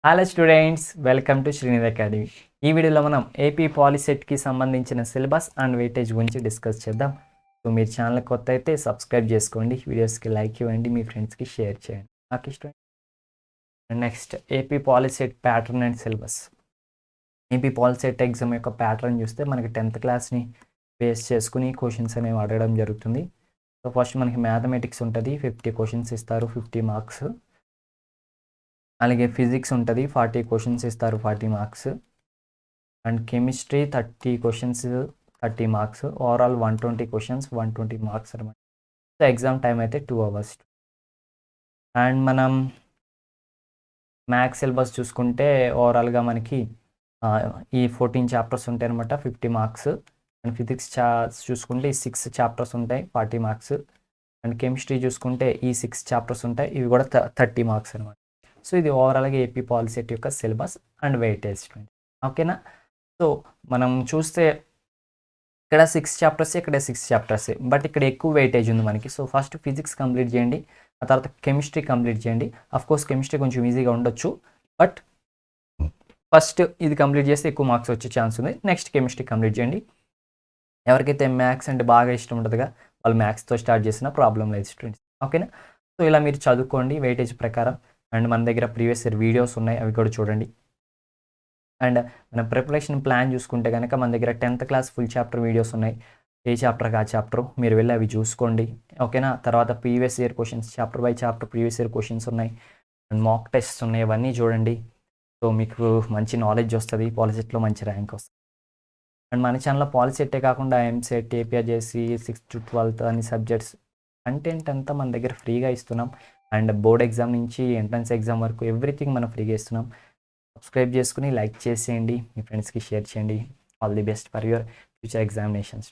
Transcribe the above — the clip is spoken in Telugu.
Hello students, welcome to Srinidhi academy. ఈ వీడియోలో మనం ఏపీ పాలిసెట్కి సంబంధించిన సిలబస్ అండ్ వెయిటేజ్ గురించి డిస్కస్ చేద్దాం. సో మీరు ఛానల్ కొత్త అయితే సబ్స్క్రైబ్ చేసుకోండి, వీడియోస్కి లైక్ ఇవ్వండి, మీ ఫ్రెండ్స్కి షేర్ చేయండి. Okay student, next AP POLYCET pattern and syllabus. AP POLYCET exam యొక్క ప్యాటర్న్ చూస్తే మనకి 10th క్లాస్ని బేస్ చేసుకుని క్వశ్చన్స్ అనేవి అడగడం జరుగుతుంది. సో ఫస్ట్ మనకి మ్యాథమెటిక్స్ ఉంటుంది, 50 క్వశ్చన్స్ ఇస్తారు, 50 మార్క్స్. అలాగే ఫిజిక్స్ ఉంటుంది, 40 క్వశ్చన్స్ ఇస్తారు, 40 marks. And chemistry 30 questions, 30 marks. Overall 120 questions, 120 marks అనమాట. సో ఎగ్జామ్ టైం అయితే 2 hours. అండ్ మనం మ్యాథ్స్ సిలబస్ చూసుకుంటే ఓవరాల్గా మనకి ఈ 14 చాప్టర్స్ ఉంటాయి అనమాట, 50 మార్క్స్. అండ్ ఫిజిక్స్ చూసుకుంటే ఈ 6 చాప్టర్స్ ఉంటాయి, 40 మార్క్స్. అండ్ కెమిస్ట్రీ చూసుకుంటే ఈ 6 చాప్టర్స్ ఉంటాయి, ఇవి కూడా 30 మార్క్స్ అనమాట. సో ఇది ఓవరాల్గా ఏపీ పాలిసెట్ యొక్క సిలబస్ అండ్ వెయిటేజ్. ఓకేనా? సో మనం చూస్తే ఇక్కడ 6 చాప్టర్స్, ఇక్కడ 6 చాప్టర్స్, బట్ ఇక్కడ ఎక్కువ వెయిటేజ్ ఉంది మనకి. సో ఫస్ట్ ఫిజిక్స్ కంప్లీట్ చేయండి, ఆ తర్వాత కెమిస్ట్రీ కంప్లీట్ చేయండి. కోర్స్ కెమిస్ట్రీ కొంచెం ఈజీగా ఉండొచ్చు, బట్ ఫస్ట్ ఇది కంప్లీట్ చేస్తే ఎక్కువ మార్క్స్ వచ్చే ఛాన్స్ ఉంది. నెక్స్ట్ కెమిస్ట్రీ కంప్లీట్ చేయండి. ఎవరికైతే మ్యాథ్స్ అంటే బాగా ఇష్టం ఉంటుందిగా వాళ్ళు మ్యాథ్స్తో స్టార్ట్ చేసిన ప్రాబ్లం లేదు స్టూడెంట్స్. ఓకేనా? సో ఇలా మీరు చదువుకోండి వెయిటేజ్ ప్రకారం. అండ్ మన దగ్గర ప్రీవియస్ ఇయర్ వీడియోస్ ఉన్నాయి, అవి కూడా చూడండి. అండ్ మన ప్రిపరేషన్ ప్లాన్ చూసుకుంటే కనుక మన దగ్గర 10th class full chapter videos ఉన్నాయి. ఏ చాప్టర్కి ఆ చాప్టర్ మీరు వెళ్ళి అవి చూసుకోండి. ఓకేనా? తర్వాత previous year questions, chapter by chapter previous year questions ఉన్నాయి. అండ్ మాక్ టెస్ట్స్ ఉన్నాయి, అవన్నీ చూడండి. సో మీకు మంచి నాలెడ్జ్ వస్తుంది, పాలిసెట్లో మంచి ర్యాంక్ వస్తుంది. అండ్ మన ఛానల్లో పాలిసెట్టే కాకుండా EAMCET, APRJC, 6th to 12th అన్ని సబ్జెక్ట్స్ కంటెంట్ అంతా మన దగ్గర ఫ్రీగా ఇస్తున్నాం. అండ్ బోర్డ్ ఎగ్జామ్ నుంచి ఎంట్రన్స్ ఎగ్జామ్ వరకు ఎవ్రీథింగ్ మనం ఫ్రీగా ఇస్తున్నాం. సబ్స్క్రైబ్ చేసుకుని లైక్ చేసేయండి, మీ ఫ్రెండ్స్కి షేర్ చేయండి. All the best for your future examinations.